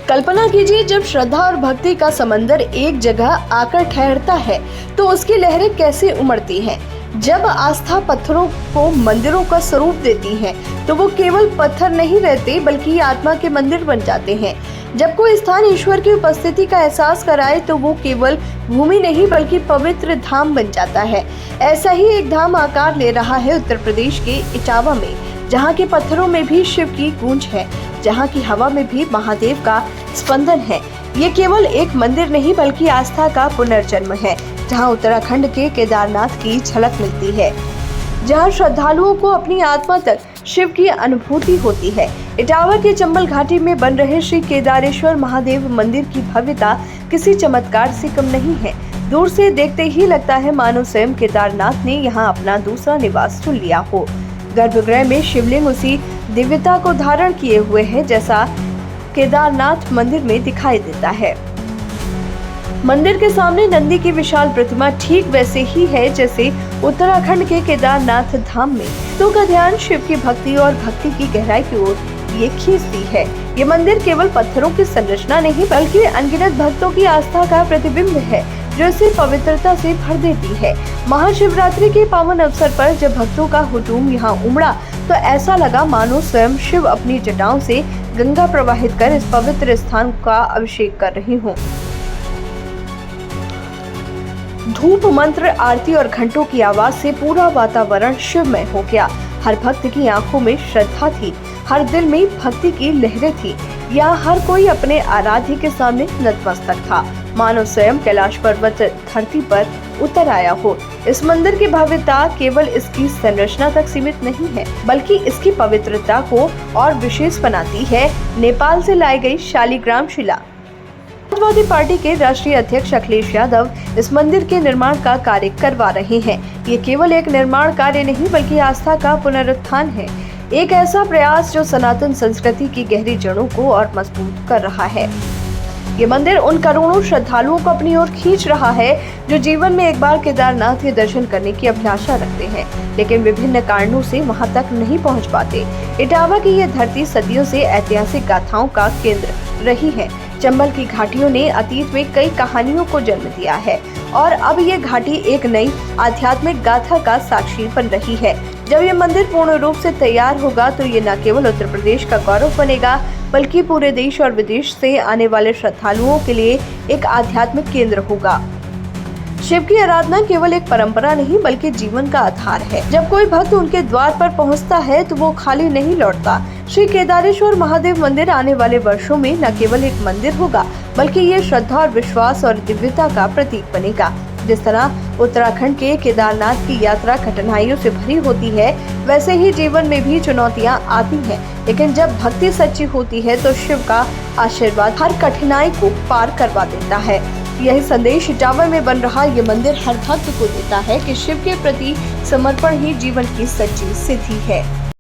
कल्पना कीजिए, जब श्रद्धा और भक्ति का समंदर एक जगह आकर ठहरता है तो उसकी लहरें कैसे उमड़ती हैं। जब आस्था पत्थरों को मंदिरों का स्वरूप देती है तो वो केवल पत्थर नहीं रहते बल्कि आत्मा के मंदिर बन जाते हैं। जब कोई स्थान ईश्वर की उपस्थिति का एहसास कराए तो वो केवल भूमि नहीं बल्कि पवित्र धाम बन जाता है। ऐसा ही एक धाम आकार ले रहा है उत्तर प्रदेश के इटावा में, जहाँ के पत्थरों में भी शिव की गूंज है, जहाँ की हवा में भी महादेव का स्पंदन है। ये केवल एक मंदिर नहीं बल्कि आस्था का पुनर्जन्म है, जहाँ उत्तराखंड के केदारनाथ की झलक मिलती है, जहाँ श्रद्धालुओं को अपनी आत्मा तक शिव की अनुभूति होती है। इटावा के चंबल घाटी में बन रहे श्री केदारेश्वर महादेव मंदिर की भव्यता किसी चमत्कार से कम नहीं है। दूर से देखते ही लगता है मानो स्वयं केदारनाथ ने यहाँ अपना दूसरा निवास चुन लिया हो। गर्भगृह में शिवलिंग उसी दिव्यता को धारण किए हुए है जैसा केदारनाथ मंदिर में दिखाई देता है। मंदिर के सामने नंदी की विशाल प्रतिमा ठीक वैसे ही है जैसे उत्तराखंड के केदारनाथ धाम में। तो का ध्यान शिव की भक्ति और भक्ति की गहराई की ओर ये खींचती है। ये मंदिर केवल पत्थरों की संरचना नहीं बल्कि अनगिनत भक्तों की आस्था का प्रतिबिंब है, जो इसे पवित्रता से भर देती है। महाशिवरात्रि के पावन अवसर पर जब भक्तों का हुजूम यहाँ उमड़ा तो ऐसा लगा मानो स्वयं शिव अपनी जटाओं से गंगा प्रवाहित कर इस पवित्र स्थान का अभिषेक कर रही हूँ। धूप, मंत्र, आरती और घंटों की आवाज से पूरा वातावरण शिवमय हो गया। हर भक्त की आंखों में श्रद्धा थी, हर दिल में भक्ति की लहरें थी। यहाँ हर कोई अपने आराध्य के सामने नतमस्तक था, मानो स्वयं कैलाश पर्वत धरती पर उतर आया हो। इस मंदिर की भव्यता केवल इसकी संरचना तक सीमित नहीं है बल्कि इसकी पवित्रता को और विशेष बनाती है नेपाल से लाई गई शालिग्राम शिला। समाजवादी पार्टी के राष्ट्रीय अध्यक्ष अखिलेश यादव इस मंदिर के निर्माण का कार्य करवा रहे हैं। ये केवल एक निर्माण कार्य नहीं बल्कि आस्था का पुनरुत्थान है, एक ऐसा प्रयास जो सनातन संस्कृति की गहरी जड़ों को और मजबूत कर रहा है। ये मंदिर उन करोड़ों श्रद्धालुओं को अपनी ओर खींच रहा है जो जीवन में एक बार केदारनाथ के दर्शन करने की अभिलाषा रखते हैं लेकिन विभिन्न कारणों से वहां तक नहीं पहुंच पाते। इटावा की ये धरती सदियों से ऐतिहासिक गाथाओं का केंद्र रही है। चंबल की घाटियों ने अतीत में कई कहानियों को जन्म दिया है और अब ये घाटी एक नई आध्यात्मिक गाथा का साक्षी बन रही है। जब ये मंदिर पूर्ण रूप से तैयार होगा तो ये न केवल उत्तर प्रदेश का गौरव बनेगा बल्कि पूरे देश और विदेश से आने वाले श्रद्धालुओं के लिए एक आध्यात्मिक केंद्र होगा। शिव की आराधना केवल एक परंपरा नहीं बल्कि जीवन का आधार है। जब कोई भक्त उनके द्वार पर पहुंचता है तो वो खाली नहीं लौटता। श्री केदारेश्वर महादेव मंदिर आने वाले वर्षों में न केवल एक मंदिर होगा बल्कि ये श्रद्धा और विश्वास और दिव्यता का प्रतीक बनेगा। जिस तरह उत्तराखंड के केदारनाथ की यात्रा कठिनाइयों से भरी होती है वैसे ही जीवन में भी चुनौतियां आती हैं, लेकिन जब भक्ति सच्ची होती है तो शिव का आशीर्वाद हर कठिनाई को पार करवा देता है। यही संदेश इटावा में बन रहा ये मंदिर हर भक्त को देता है कि शिव के प्रति समर्पण ही जीवन की सच्ची सिद्धि है।